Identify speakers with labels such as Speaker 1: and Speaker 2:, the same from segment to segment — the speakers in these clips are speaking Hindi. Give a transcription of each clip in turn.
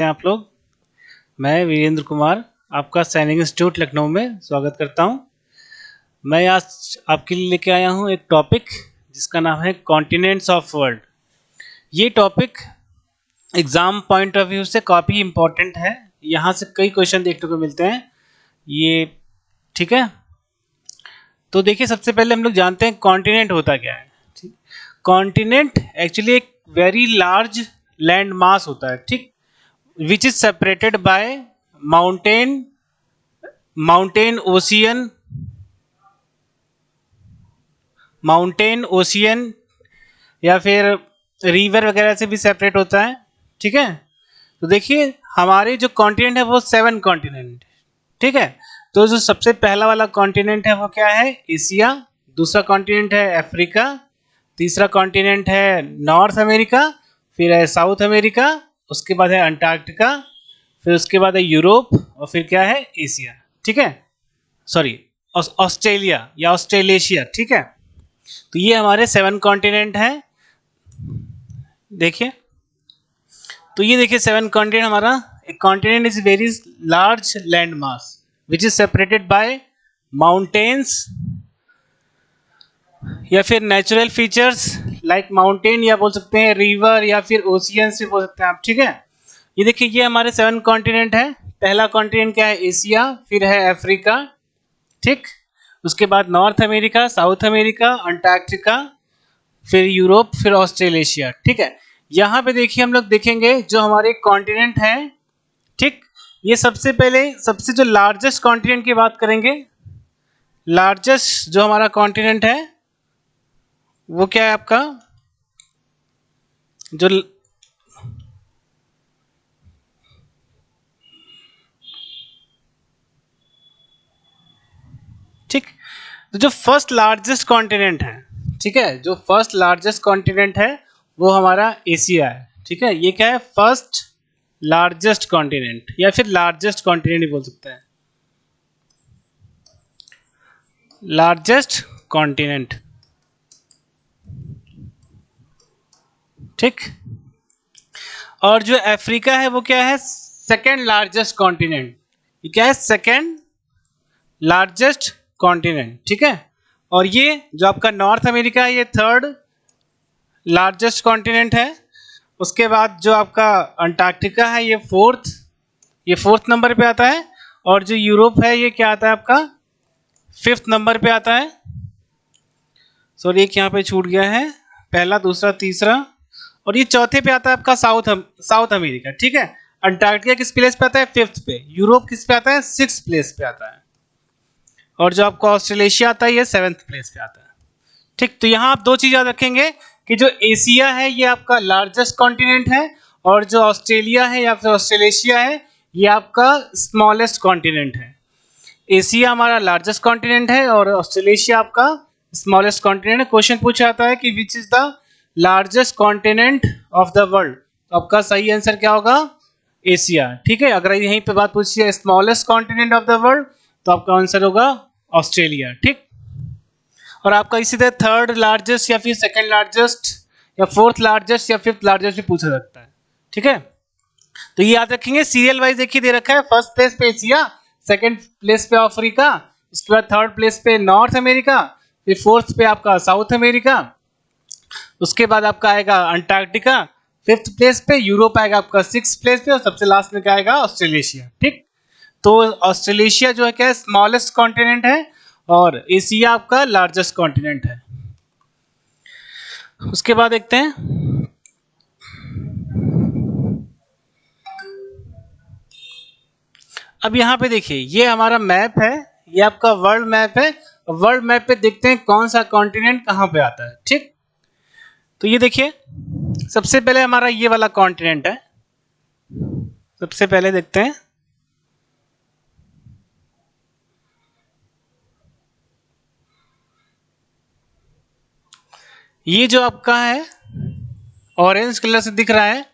Speaker 1: हैं आप लोग। मैं वीरेंद्र कुमार आपका सैनिक इंस्टीट्यूट लखनऊ में स्वागत करता हूं। मैं आज आपके लिए लेके आया हूं एक टॉपिक जिसका नाम है कॉन्टिनेंट्स ऑफ वर्ल्ड। ये topic exam point of view से काफ़ी इम्पोर्टेंट है। यहाँ से कई क्वेश्चन देखने को मिलते हैं ये, ठीक है। तो देखिए, सबसे पहले हम लोग जानते हैं कॉन्टिनेंट होता क्या है। कॉन्टिनेंट एक्चुअली एक वेरी लार्ज लैंड मास होता है, ठीक, which is separated by mountain ocean या फिर रिवर वगैरह से भी सेपरेट होता है, ठीक है। तो देखिए, हमारे जो कॉन्टिनेंट है वो 7 कॉन्टिनेंट, ठीक है। तो जो सबसे पहला वाला कॉन्टिनेंट है वो क्या है? एशिया। दूसरा कॉन्टिनेंट है अफ्रीका। तीसरा कॉन्टिनेंट है नॉर्थ अमेरिका। फिर है साउथ अमेरिका। उसके बाद है अंटार्कटिका। फिर उसके बाद है यूरोप। और फिर क्या है? एशिया, ठीक है। सॉरी, ऑस्ट्रेलिया या ऑस्ट्रेलेशिया, ठीक है। तो ये हमारे 7 कॉन्टिनेंट हैं। देखिए, तो ये देखिए 7 कॉन्टिनेंट हमारा। एक continent is very large land mass which is separated by mountains या फिर नेचुरल फीचर्स लाइक माउंटेन, या बोल सकते हैं रिवर, या फिर ओशियन से बोल सकते हैं आप, ठीक है। ये देखिए, ये हमारे 7 कॉन्टिनेंट है। पहला कॉन्टिनेंट क्या है? एशिया। फिर है अफ्रीका, ठीक। उसके बाद north America, south America, Antarctica, फिर यूरोप, फिर ऑस्ट्रेलेशिया, ठीक है। यहाँ पे देखिए, हम लोग देखेंगे जो हमारे कॉन्टिनेंट है, ठीक। ये सबसे पहले सबसे जो लार्जेस्ट कॉन्टिनेंट की बात करेंगे। लार्जेस्ट जो हमारा कॉन्टिनेंट है वो क्या है आपका? जो ठीक, तो जो फर्स्ट लार्जेस्ट कॉन्टिनेंट है, ठीक है, जो फर्स्ट लार्जेस्ट कॉन्टिनेंट है वो हमारा एशिया है, ठीक है। ये क्या है? फर्स्ट लार्जेस्ट कॉन्टिनेंट या फिर लार्जेस्ट कॉन्टिनेंट भी बोल सकते हैं, लार्जेस्ट कॉन्टिनेंट, ठीक। और जो अफ्रीका है वो क्या है? Second largest continent. ये क्या है? सेकेंड लार्जेस्ट कॉन्टिनेंट, ठीक है। और ये जो आपका नॉर्थ अमेरिका है ये थर्ड लार्जेस्ट कॉन्टिनेंट है। उसके बाद जो आपका अंटार्कटिका है ये फोर्थ नंबर पे आता है। और जो यूरोप है ये क्या आता है आपका? 5th नंबर पे आता है। सॉरी, एक यहाँ पे छूट गया है, पहला, दूसरा, तीसरा, और ये चौथे पे आता है आपका साउथ अमेरिका, ठीक है। अंटार्कटिका किस प्लेस पे आता है? 5th पे। यूरोप किस पे आता है? 6th प्लेस पे आता है। और जो आपको ऑस्ट्रेलेशिया आता है ये 7th प्लेस पे आता है, ठीक। तो यहाँ आप दो चीज याद रखेंगे कि जो एशिया है ये आपका लार्जेस्ट कॉन्टिनेंट है, और जो ऑस्ट्रेलिया है या फिर ऑस्ट्रेलेशिया है ये आपका स्मॉलेस्ट कॉन्टिनेंट है। एशिया हमारा लार्जेस्ट कॉन्टिनेंट है और ऑस्ट्रेलेशिया आपका स्मॉलेस्ट कॉन्टिनेंट है। क्वेश्चन पूछा जाता है कि which is the largest continent of the world, तो आपका सही आंसर क्या होगा? एशिया, ठीक है। अगर यहीं पे बात पूछी है smallest continent of the world, तो आपका आंसर होगा ऑस्ट्रेलिया, ठीक। और आपका इसी तरह थर्ड लार्जेस्ट या फिर सेकंड लार्जेस्ट या फोर्थ लार्जेस्ट या फिफ्थ लार्जेस्ट भी पूछा सकता है, ठीक है। तो ये याद रखेंगे, सीरियल वाइज देखिए दे रखा है। फर्स्ट प्लेस पे एशिया, सेकंड प्लेस पे अफ्रीका, उसके बाद थर्ड प्लेस पे नॉर्थ अमेरिका, फिर फोर्थ पे आपका साउथ अमेरिका, उसके बाद आपका आएगा अंटार्कटिका, 5th प्लेस पे यूरोप आएगा आपका 6th प्लेस पे, और सबसे लास्ट में क्या आएगा? ऑस्ट्रेलेशिया, ठीक। तो ऑस्ट्रेलेशिया जो है क्या? स्मॉलेस्ट कॉन्टिनेंट है, और एशिया आपका लार्जेस्ट कॉन्टिनेंट है। उसके बाद देखते हैं, अब यहाँ पे देखिए ये हमारा मैप है, ये आपका वर्ल्ड मैप है। वर्ल्ड मैप पे देखते हैं कौन सा कॉन्टिनेंट कहाँ पे आता है, ठीक। तो ये देखिए, सबसे पहले हमारा ये वाला कॉन्टिनेंट है। सबसे पहले देखते हैं, ये जो आपका है ऑरेंज कलर से दिख रहा है,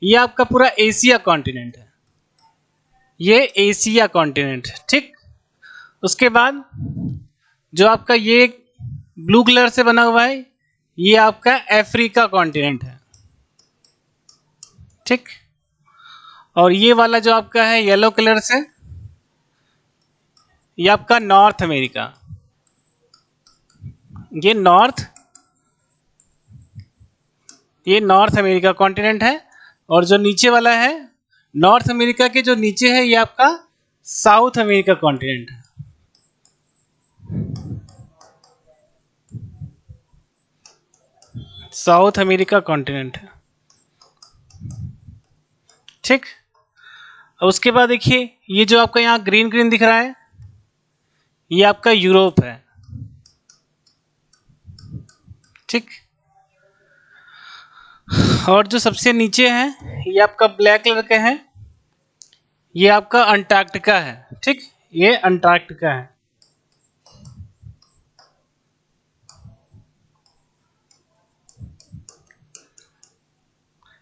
Speaker 1: ये आपका पूरा एशिया कॉन्टिनेंट है। ये एशिया कॉन्टिनेंट है, ठीक। उसके बाद जो आपका ये ब्लू कलर से बना हुआ है, ये आपका अफ्रीका कॉन्टिनेंट है, ठीक। और ये वाला जो आपका है येलो कलर से, ये आपका नॉर्थ अमेरिका, ये नॉर्थ अमेरिका कॉन्टिनेंट है। और जो नीचे वाला है नॉर्थ अमेरिका के जो नीचे है ये आपका साउथ अमेरिका कॉन्टिनेंट है। साउथ अमेरिका कॉन्टिनेंट है, ठीक। अब उसके बाद देखिए ये जो आपका यहाँ ग्रीन ग्रीन दिख रहा है ये आपका यूरोप है, ठीक। और जो सबसे नीचे है ये आपका ब्लैक कलर का है, ये आपका अंटार्कटिका है, ठीक। ये अंटार्कटिका है।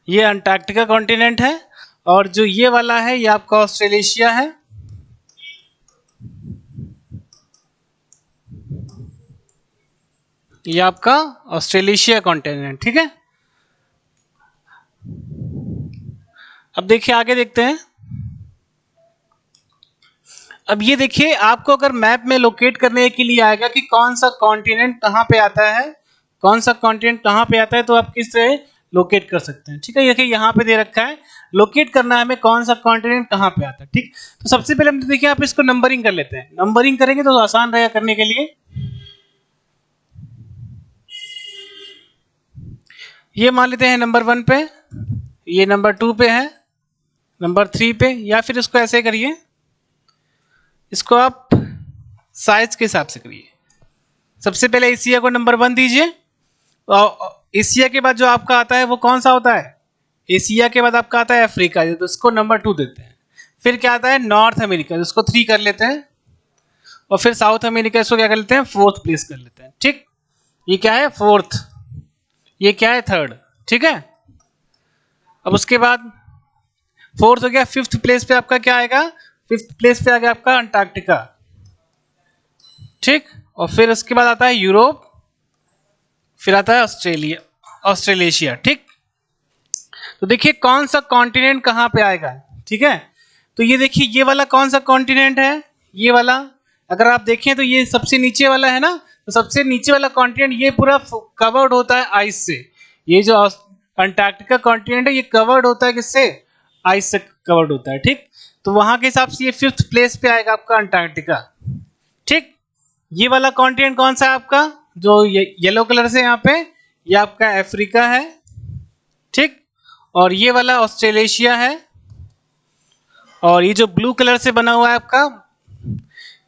Speaker 1: ये अंटार्कटिका कॉन्टिनेंट है। और जो ये वाला है ये आपका ऑस्ट्रेलेशिया है, ये आपका ऑस्ट्रेलेशिया कॉन्टिनेंट, ठीक है। अब देखिए आगे देखते हैं। अब ये देखिए आपको अगर मैप में लोकेट करने के लिए आएगा कि कौन सा कॉन्टिनेंट कहाँ पे आता है, कौन सा कॉन्टिनेंट कहाँ पे आता है, तो आप किस तरह लोकेट कर सकते हैं, ठीक है। देखिए यहाँ पे दे रखा है लोकेट करना है हमें कौन सा कॉन्टिनेंट कहाँ पे आता है, ठीक। तो सबसे पहले हम देखिए आप इसको नंबरिंग कर लेते हैं, नंबरिंग करेंगे तो आसान रहेगा करने के लिए। ये मान लेते हैं नंबर 1 पे, ये नंबर 2 पे है, नंबर 3 पे, या फिर इसको ऐसे करिए, इसको आप साइज के हिसाब से करिए। सबसे पहले एशिया को नंबर 1 दीजिए, और एशिया के बाद जो आपका आता है वो कौन सा होता है, एशिया के बाद आपका आता है अफ्रीका, तो इसको नंबर 2 देते हैं। फिर क्या आता है नॉर्थ अमेरिका, इसको 3 कर लेते हैं। और फिर साउथ अमेरिका, इसको क्या कर लेते हैं 4th प्लेस कर लेते हैं, ठीक। ये क्या है 4th, ये क्या है 3rd, ठीक है। अब उसके बाद 4th हो गया, 5th प्लेस पे आपका क्या आएगा, 5th प्लेस पे आ गया आपका अंटार्कटिका, ठीक। और फिर उसके बाद आता है यूरोप, फिर आता है ऑस्ट्रेलेशिया, ठीक। तो देखिए कौन सा कॉन्टिनेंट कहाँ पे आएगा, ठीक है। तो ये देखिए ये वाला कौन सा कॉन्टिनेंट है, ये वाला अगर आप देखें तो ये सबसे नीचे वाला है ना, तो सबसे नीचे वाला कॉन्टिनेंट ये पूरा कवर्ड होता है आइस से। ये जो अंटार्कटिका कॉन्टिनेंट है ये कवर्ड होता है किससे, आइस से कवर्ड होता है, ठीक। तो वहां के हिसाब से ये 5th प्लेस पे आएगा आपका अंटार्कटिका, ठीक। ये वाला कॉन्टिनेंट कौन सा है आपका, जो येलो कलर से यहाँ पे, ये आपका अफ्रीका है, ठीक। और ये वाला ऑस्ट्रेलेशिया है, और ये जो ब्लू कलर से बना हुआ है आपका,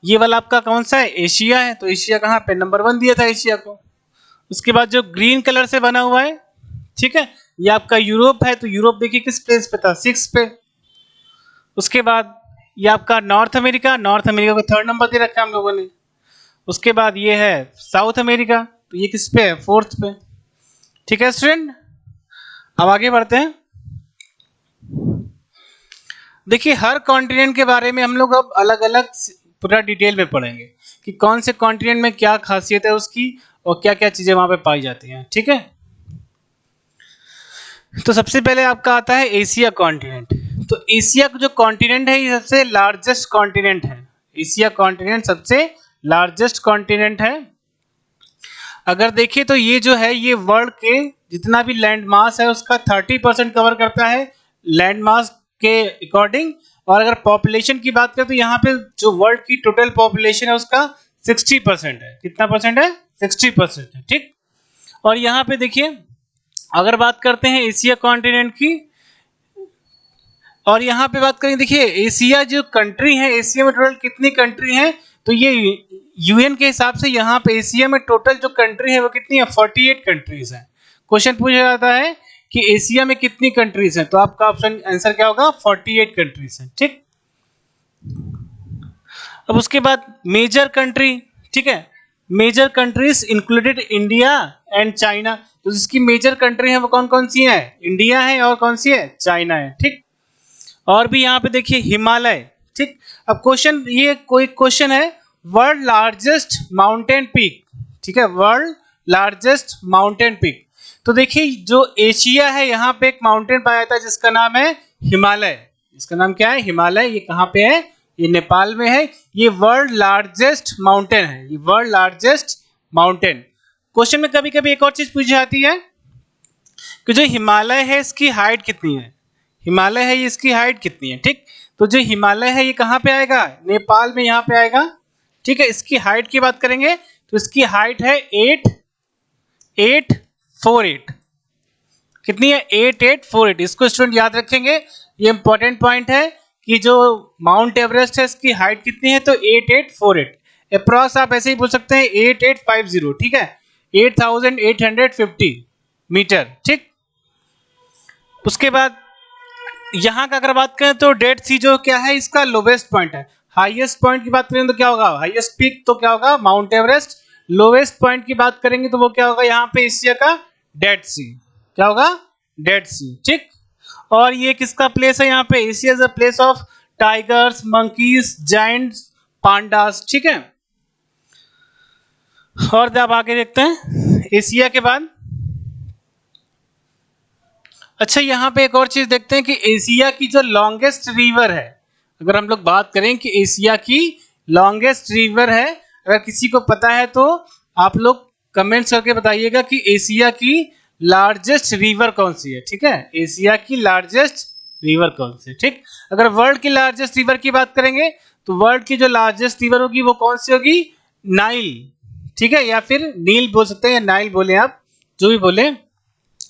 Speaker 1: ये वाला आपका कौन सा है, एशिया है। तो एशिया कहाँ पे नंबर 1 दिया था एशिया को। उसके बाद जो ग्रीन कलर से बना हुआ है, ठीक है, ये आपका यूरोप है। तो यूरोप देखिए किस प्लेस पे था, 6 पे। उसके बाद ये आपका नॉर्थ अमेरिका, नॉर्थ अमेरिका को 3rd नंबर दे रखा है हम लोगों ने। उसके बाद ये है साउथ अमेरिका, तो ये किस पे है 4th पे, ठीक है स्टूडेंट। अब आगे बढ़ते हैं। देखिए हर कॉन्टिनेंट के बारे में हम लोग अब अलग अलग पूरा डिटेल में पढ़ेंगे कि कौन से कॉन्टिनेंट में क्या खासियत है उसकी और क्या क्या चीजें वहां पे पाई जाती हैं, ठीक है। तो सबसे पहले आपका आता है एशिया कॉन्टिनेंट। तो एशिया जो कॉन्टिनेंट है ये सबसे लार्जेस्ट कॉन्टिनेंट है, एशिया कॉन्टिनेंट सबसे लार्जेस्ट कॉन्टिनेंट है। अगर देखिए तो ये जो है ये वर्ल्ड के जितना भी लैंड मास है उसका 30% कवर करता है लैंड मास के अकॉर्डिंग। और अगर पॉपुलेशन की बात करें तो यहाँ पे जो वर्ल्ड की टोटल पॉपुलेशन है उसका 60% है। कितना परसेंट है, 60% है, ठीक। और यहाँ पे देखिए अगर बात करते हैं एशिया कॉन्टिनेंट की, और यहाँ पे बात करें देखिए एशिया जो कंट्री है, एशिया में टोटल कितनी कंट्री है, तो ये यूएन के हिसाब से यहाँ पे एशिया में टोटल जो कंट्री है वो कितनी है, 48 कंट्रीज है। क्वेश्चन पूछा जाता है कि एशिया में कितनी कंट्रीज हैं, तो आपका ऑप्शन आंसर क्या होगा, 48 कंट्रीज हैं, ठीक। अब उसके बाद मेजर कंट्री, ठीक है, major countries included India and China. तो जिसकी मेजर कंट्री है वो कौन कौन सी है, इंडिया है और कौन सी है, चाइना है, ठीक। और भी यहाँ पे देखिए हिमालय, ठीक। अब क्वेश्चन ये कोई क्वेश्चन है वर्ल्ड लार्जेस्ट माउंटेन पीक, ठीक है, वर्ल्ड लार्जेस्ट माउंटेन पीक। तो देखिए जो एशिया है यहाँ पे एक माउंटेन पाया जाता है जिसका नाम है हिमालय, इसका नाम क्या है? हिमालय। ये कहाँ पे है? ये नेपाल में है। ये वर्ल्ड लार्जेस्ट माउंटेन है, ये वर्ल्ड लार्जेस्ट माउंटेन। क्वेश्चन में कभी कभी एक और चीज पूछी जाती है कि जो हिमालय है इसकी हाइट कितनी है, हिमालय है इसकी हाइट कितनी है, ठीक। तो जो हिमालय है ये कहाँ पे आएगा? नेपाल में, यहाँ पे आएगा, ठीक है। इसकी हाइट की बात करेंगे तो इसकी हाइट है 8848। कितनी है? 8848। इसको स्टूडेंट याद रखेंगे, ये इंपॉर्टेंट पॉइंट है कि जो माउंट एवरेस्ट है इसकी हाइट कितनी है, तो 8848। अप्रॉक्स आप ऐसे ही बोल सकते हैं 8850, ठीक है, 8850 मीटर, ठीक। उसके बाद यहाँ का अगर बात करें तो डेड सी जो क्या है इसका लोवेस्ट पॉइंट है। हाईएस्ट पॉइंट की बात करें तो क्या होगा? हाईएस्ट पीक तो क्या होगा? Mount Everest. लोवेस्ट पॉइंट की बात करेंगे तो वो क्या होगा? यहाँ पे एशिया का डेड सी। क्या होगा? डेड सी, ठीक। और ये किसका प्लेस है? यहाँ पे Asia is a place of tigers, monkeys, giants, pandas, ठीक है। और जब आगे देखते हैं एशिया के बाद, अच्छा यहाँ पे एक और चीज देखते हैं कि एशिया की जो लॉन्गेस्ट रिवर है, अगर हम लोग बात करें कि एशिया की लॉन्गेस्ट रिवर है, अगर किसी को पता है तो आप लोग कमेंट्स करके बताइएगा कि एशिया की लार्जेस्ट रिवर कौन सी है, ठीक है। एशिया की लार्जेस्ट रिवर कौन सी है, ठीक। अगर वर्ल्ड की लार्जेस्ट रिवर की बात करेंगे तो वर्ल्ड की जो लार्जेस्ट रिवर होगी वो कौन सी होगी? नाइल, ठीक है, या फिर नील बोल सकते हैं, या नाइल बोले आप, जो भी बोले।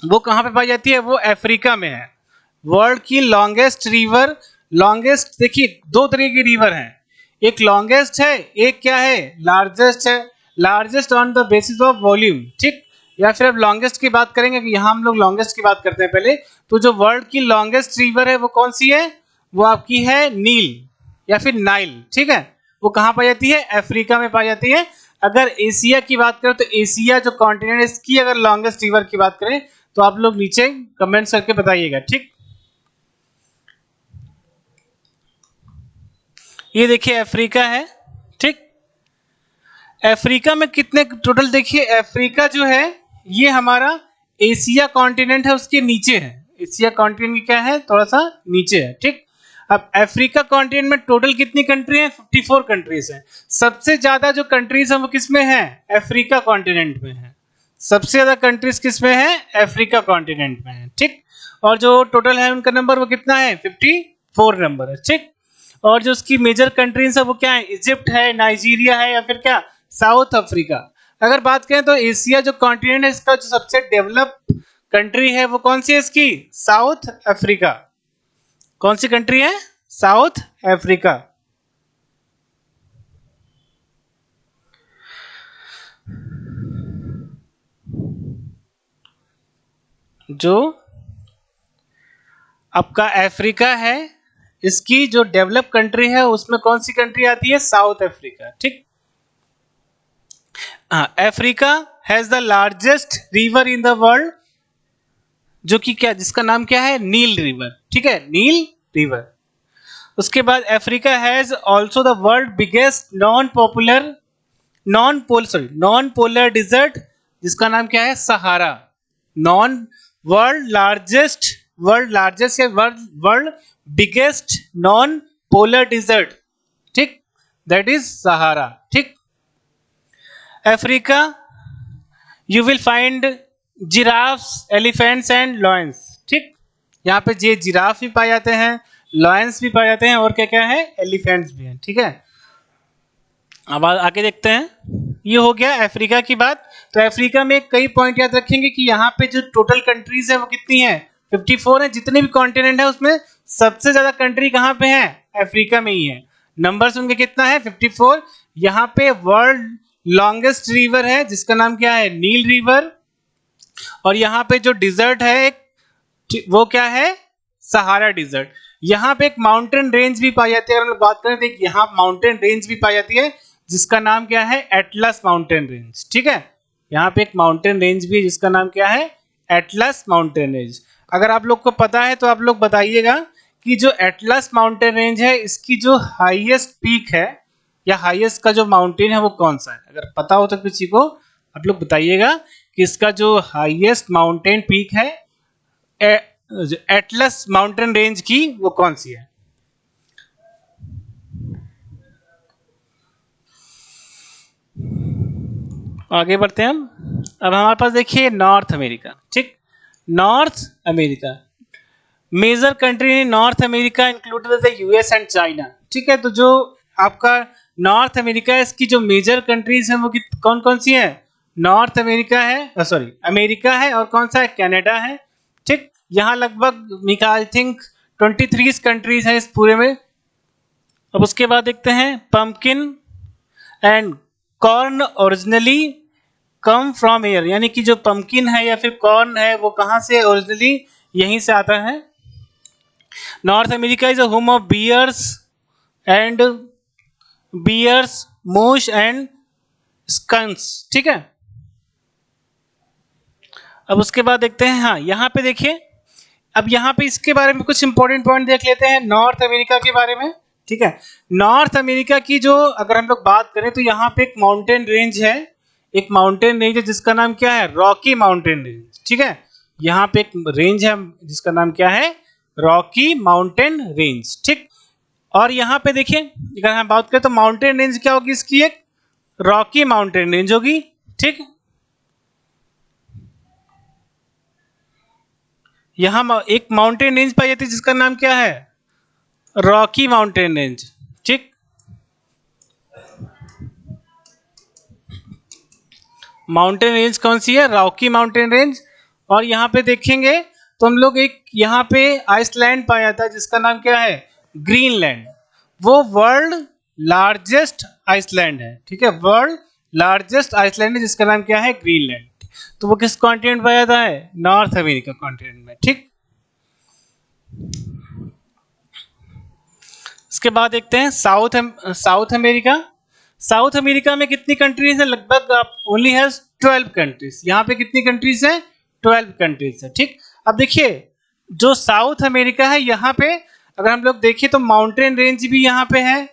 Speaker 1: वो कहाँ पे पाई जाती है? वो अफ्रीका में है। वर्ल्ड की लॉन्गेस्ट रिवर, लॉन्गेस्ट देखिए दो तरह की रिवर हैं, एक लॉन्गेस्ट है, एक क्या है? लार्जेस्ट है। Largest on the basis of volume, ठीक। या फिर अब लॉन्गेस्ट की बात करेंगे कि यहाँ हम लोग लॉन्गेस्ट की बात करते हैं पहले, तो जो वर्ल्ड की लॉन्गेस्ट रिवर है वो कौन सी है? वो आपकी है नील या फिर नाइल, ठीक है। वो कहाँ पाई जाती है? अफ्रीका में पाई जाती है। अगर एशिया की बात करें तो एशिया जो कॉन्टिनेंट है इसकी अगर लॉन्गेस्ट रिवर की बात करें तो आप लोग नीचे कमेंट करके बताइएगा, ठीक। ये देखिए अफ्रीका है, ठीक। अफ्रीका में कितने टोटल? देखिए अफ्रीका जो है ये हमारा एशिया कॉन्टिनेंट है उसके नीचे है। एशिया कॉन्टिनेंट क्या है? थोड़ा सा नीचे है, ठीक। अब अफ्रीका कॉन्टिनेंट में टोटल कितनी कंट्री है? 54 कंट्रीज है। सबसे ज्यादा जो कंट्रीज है वो किसमें है? अफ्रीका कॉन्टिनेंट में है। सबसे ज्यादा कंट्रीज किसमें है? अफ्रीका कॉन्टिनेंट में है, ठीक। और जो टोटल है उनका नंबर वो कितना है? 54 नंबर है, ठीक। और जो उसकी मेजर कंट्रीज है वो क्या है? इजिप्ट है, नाइजीरिया है, या फिर क्या? South Africa. अगर बात करें तो एशिया जो कॉन्टिनेंट है इसका जो सबसे डेवलप्ड कंट्री है वो कौन सी है इसकी? South Africa. कौन सी कंट्री है? South Africa. जो आपका अफ्रीका है इसकी जो डेवलप कंट्री है उसमें कौन सी कंट्री आती है? साउथ अफ्रीका, ठीक। Africa has the largest river in the world, जो कि क्या, जिसका नाम क्या है? नील रिवर, ठीक है, नील रिवर। उसके बाद Africa has also the world biggest non polar desert, जिसका नाम क्या है? सहारा। नॉन वर्ल्ड लार्जेस्ट या world biggest non polar desert, ठीक, दैट इज सहारा, ठीक। Africa you will find giraffes, elephants and lions, ठीक। यहाँ पे ये जिराफ भी पाए जाते हैं, लॉयंस भी पाए जाते हैं, और क्या क्या है? एलिफेंट्स भी हैं, ठीक है। अब आगे देखते हैं। ये हो गया अफ्रीका की बात। तो अफ्रीका में कई पॉइंट याद रखेंगे कि यहाँ पे जो टोटल कंट्रीज है वो कितनी है? 54 है। जितने भी कॉन्टिनेंट है उसमें सबसे ज्यादा कंट्री कहाँ पे है? अफ्रीका में ही है। नंबर्स उनके कितना है? 54। यहाँ पे वर्ल्ड लॉन्गेस्ट रिवर है जिसका नाम क्या है? नील रिवर। और यहाँ पे जो डिजर्ट है वो क्या है? Sahara desert. यहाँ पे एक माउंटेन रेंज भी पाई जाती है। अगर बात करें तो यहाँ माउंटेन रेंज भी पाई जाती है जिसका नाम क्या है? एटलस माउंटेन रेंज, ठीक है। यहाँ पे एक माउंटेन रेंज भी है जिसका नाम क्या है? Atlas mountain range. अगर आप लोग को पता है तो आप लोग बताइएगा कि जो एटलस माउंटेन रेंज है इसकी जो हाईएस्ट पीक है या हाईएस्ट का जो माउंटेन है वो कौन सा है? अगर पता हो तो किसी को आप लोग बताइएगा कि इसका जो हाईएस्ट माउंटेन पीक है एटलस माउंटेन रेंज की वो कौन सी है? आगे बढ़ते हैं हम। अब हमारे पास देखिए नॉर्थ अमेरिका, ठीक, North America major country in North America included the US and China, ठीक है। तो जो आपका नॉर्थ अमेरिका है, इसकी जो मेजर कंट्रीज हैं वो कौन कौन सी हैं? नॉर्थ अमेरिका है, सॉरी अमेरिका है, और कौन सा है? कनाडा है, ठीक। यहाँ लगभग आई थिंक 23 कंट्रीज हैं इस पूरे में। अब उसके बाद देखते हैं pumpkin and corn originally come from air, यानी कि जो पंपकिन है या फिर कॉर्न है वो कहाँ से ओरिजिनली? यहीं से आता है। North America is a home of and bears moose and skunks, ठीक है। अब उसके बाद देखते हैं, हाँ यहाँ पे देखिए, अब यहाँ पे इसके बारे में कुछ इंपॉर्टेंट पॉइंट देख लेते हैं नॉर्थ अमेरिका के बारे में, ठीक है। नॉर्थ अमेरिका की जो अगर हम लोग बात करें तो यहाँ पे एक माउंटेन रेंज है, एक माउंटेन रेंज है जिसका नाम क्या है? रॉकी माउंटेन रेंज, ठीक है। यहाँ पे एक रेंज है जिसका नाम क्या है? रॉकी माउंटेन रेंज, ठीक। और यहाँ पे देखिए अगर हम बात करें तो माउंटेन रेंज क्या होगी इसकी? एक रॉकी माउंटेन रेंज होगी, ठीक। यहाँ एक माउंटेन रेंज पाई जाती है जिसका नाम क्या है? रॉकी माउंटेन रेंज, ठीक। माउंटेन रेंज कौन सी है? Rocky mountain range. और यहाँ पे देखेंगे तो हम लोग एक यहाँ पे आइसलैंड पाया था जिसका नाम क्या है? ग्रीनलैंड। वो वर्ल्ड लार्जेस्ट आइसलैंड है, ठीक है, वर्ल्ड लार्जेस्ट आइसलैंड है जिसका नाम क्या है? ग्रीनलैंड। तो वो किस कॉन्टिनेंट पाया जाता है? नॉर्थ अमेरिका कॉन्टिनेंट में, ठीक। इसके बाद देखते हैं साउथ अमेरिका। साउथ अमेरिका में कितनी कंट्रीज है? लगभग आप ओनली हैज 12 कंट्रीज। यहाँ पे कितनी कंट्रीज है? 12 कंट्रीज है, ठीक। अब देखिए जो साउथ अमेरिका है यहाँ पे अगर हम लोग देखें तो माउंटेन रेंज भी यहाँ पे है,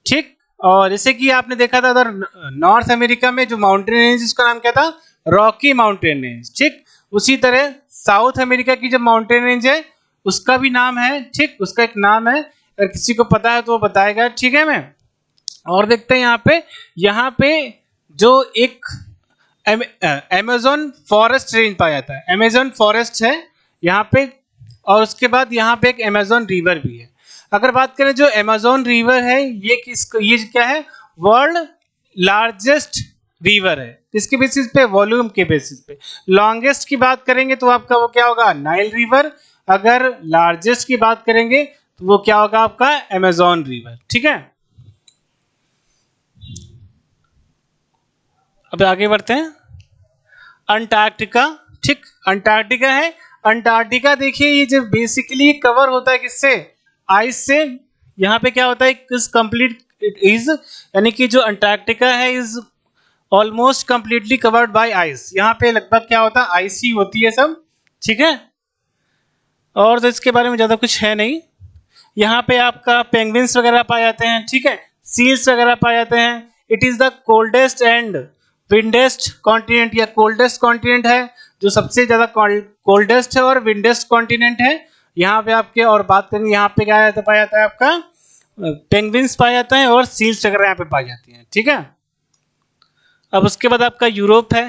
Speaker 1: ठीक। और जैसे कि आपने देखा था उधर नॉर्थ अमेरिका में जो माउंटेन रेंज उसका नाम क्या था? रॉकी माउंटेन रेंज, ठीक। उसी तरह साउथ अमेरिका की जो माउंटेन रेंज है उसका भी नाम है, ठीक, उसका एक नाम है। अगर किसी को पता है तो वो बताएगा, ठीक है। मैं और देखते हैं यहाँ पे जो एक अमेज़न फॉरेस्ट रेंज पाया जाता है, अमेज़न फॉरेस्ट है यहाँ पे। और उसके बाद यहाँ पे एक अमेज़न रिवर भी है। अगर बात करें जो अमेज़न रिवर है ये क्या है? वर्ल्ड लार्जेस्ट रिवर है। इसके बेसिस पे, वॉल्यूम के बेसिस पे लॉन्गेस्ट की बात करेंगे तो आपका वो क्या होगा? Nile river. अगर लार्जेस्ट की बात करेंगे तो वो क्या होगा आपका? अमेज़न रिवर, ठीक है। अब आगे बढ़ते हैं अंटार्कटिका, ठीक। अंटार्कटिका है। अंटार्कटिका देखिए ये जो बेसिकली कवर होता है किससे? आइस से। यहाँ पे क्या होता है? इज कंप्लीट इज, यानी कि जो अंटार्कटिका है is almost completely covered by ice. यहाँ पे लगभग क्या होता है? आइस ही होती है सब, ठीक है। और तो इसके बारे में ज़्यादा कुछ है नहीं। यहाँ पे आपका पेंगुइन्स वगैरह पाए जाते हैं, ठीक है, सील्स वगैरह पाए जाते हैं। It is the coldest and windiest continent, या कोल्डेस्ट कॉन्टिनेंट है जो सबसे ज़्यादा कोल्डेस्ट है और विंडेस्ट कॉन्टिनेंट है। यहाँ पे आपके और बात करेंगे यहाँ पे क्या पाया जाता है? आपका पेंगुइन्स पाया जाता है और सील्स वगैरह यहाँ पे पाई जाती हैं, ठीक है। अब उसके बाद आपका यूरोप है।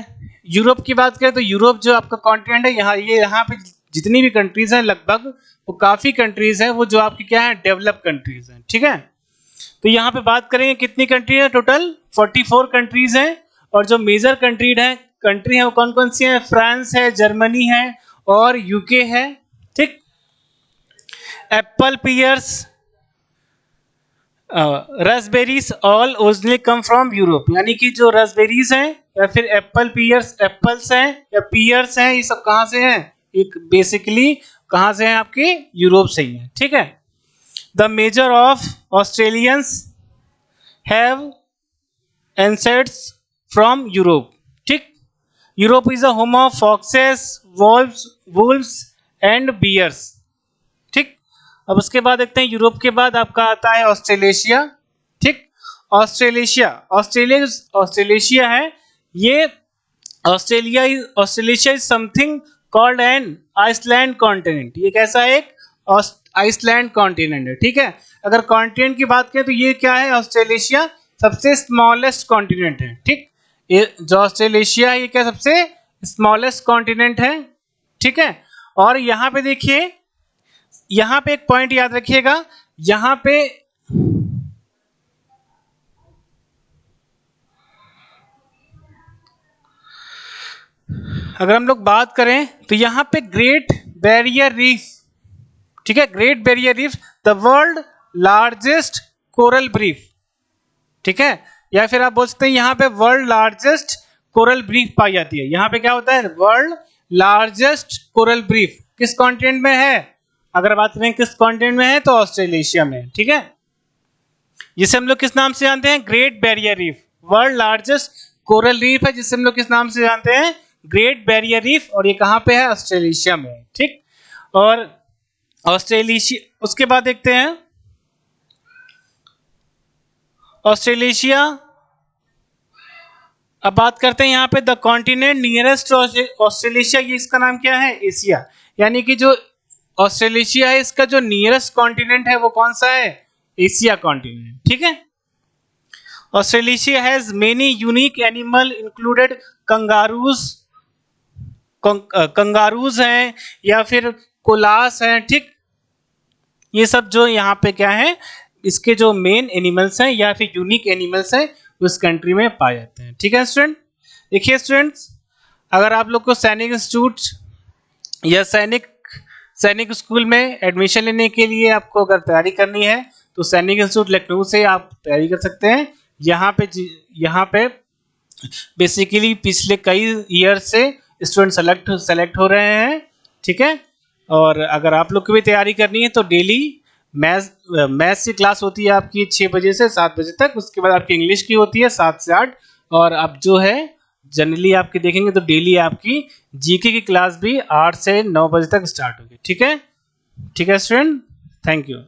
Speaker 1: यूरोप की बात करें तो यूरोप जो आपका कॉन्टिनेंट है यहाँ पे जितनी भी कंट्रीज हैं लगभग वो काफ़ी कंट्रीज हैं वो जो आपकी क्या है? डेवलप कंट्रीज हैं, ठीक है। तो यहाँ पे बात करेंगे कितनी कंट्री है? टोटल 44 कंट्रीज हैं। और जो मेजर कंट्री है वो कौन कौन सी है? फ्रांस है, जर्मनी है और यूके है, ठीक। Apple, pears, raspberries all originally come from Europe, यानी कि जो रसबेरीज हैं या फिर एप्पल्स हैं या पियर्स हैं, ये सब कहाँ से हैं? एक बेसिकली कहाँ से हैं? आपके यूरोप से ही हैं, ठीक है। The major of Australians have ancestors from Europe, ठीक। Europe is a home of foxes, wolves and bears, ठीक। अब उसके बाद देखते हैं यूरोप के बाद आपका आता है ऑस्ट्रेलेशिया, ठीक। ऑस्ट्रेलेशिया है ये। Australasia is something called an island continent. ये कैसा है? एक आइसलैंड कॉन्टिनेंट है, ठीक है। अगर कॉन्टिनेंट की बात करें तो ये क्या है? ऑस्ट्रेलेशिया सबसे स्मॉलेस्ट कॉन्टिनेंट है, ठीक। जो ऑस्ट्रेलेशिया है ये क्या सबसे स्मॉलेस्ट कॉन्टिनेंट है, ठीक है। और यहाँ पे देखिए, यहाँ पे एक पॉइंट याद रखिएगा, यहाँ पे अगर हम लोग बात करें तो यहाँ पे ग्रेट बैरियर रीफ, ठीक है, great barrier reef the world largest coral brief, ठीक है, या फिर आप बोल सकते हैं यहाँ पे वर्ल्ड लार्जेस्ट कोरल ब्रीफ पाई जाती है। यहाँ पे क्या होता है, वर्ल्ड लार्जेस्ट कोरल ब्रीफ किस कॉन्टिनेंट में है, अगर बात करें किस कॉन्टिनेंट में है तो ऑस्ट्रेलेशिया में, ठीक है। जिसे हम लोग किस नाम से जानते हैं, great barrier reef. World largest coral reef है जिसे हम लोग किस नाम से जानते हैं, ग्रेट बैरियर रीफ, और ये कहाँ पे है, ऑस्ट्रेलेशिया में, ठीक। और ऑस्ट्रेलेशिया, उसके बाद देखते हैं ऑस्ट्रेलेशिया। अब बात करते हैं यहाँ पे द कॉन्टिनेंट नियरेस्ट ऑस्ट्रेलेशिया, ये इसका नाम क्या है, एशिया, यानी कि जो ऑस्ट्रेलेशिया है इसका जो नियरेस्ट कॉन्टिनेंट है वो कौन सा है, एशिया कॉन्टिनेंट, ठीक है। Australasia has many unique animal included kangaroos हैं या फिर कोलास हैं, ठीक। ये सब जो यहाँ पे क्या है, इसके जो मेन एनिमल्स हैं या फिर यूनिक एनिमल्स हैं उस कंट्री में पाए जाते हैं, ठीक है स्टूडेंट। देखिए स्टूडेंट्स, अगर आप लोग को सैनिक इंस्टीट्यूट या सैनिक स्कूल में एडमिशन लेने के लिए आपको अगर तैयारी करनी है तो सैनिक इंस्टीट्यूट लखनऊ से आप तैयारी कर सकते हैं। यहाँ पे बेसिकली पिछले कई ईयर से स्टूडेंट सेलेक्ट हो रहे हैं, ठीक है। और अगर आप लोग को भी तैयारी करनी है तो डेली मैथ्स की क्लास होती है आपकी 6 बजे से 7 बजे तक, उसके बाद आपकी इंग्लिश की होती है 7 से 8, और अब जो है जनरली आपकी देखेंगे तो डेली आपकी जीके की क्लास भी 8 से 9 बजे तक स्टार्ट होगी, ठीक है। ठीक है स्टूडेंट, थैंक यू।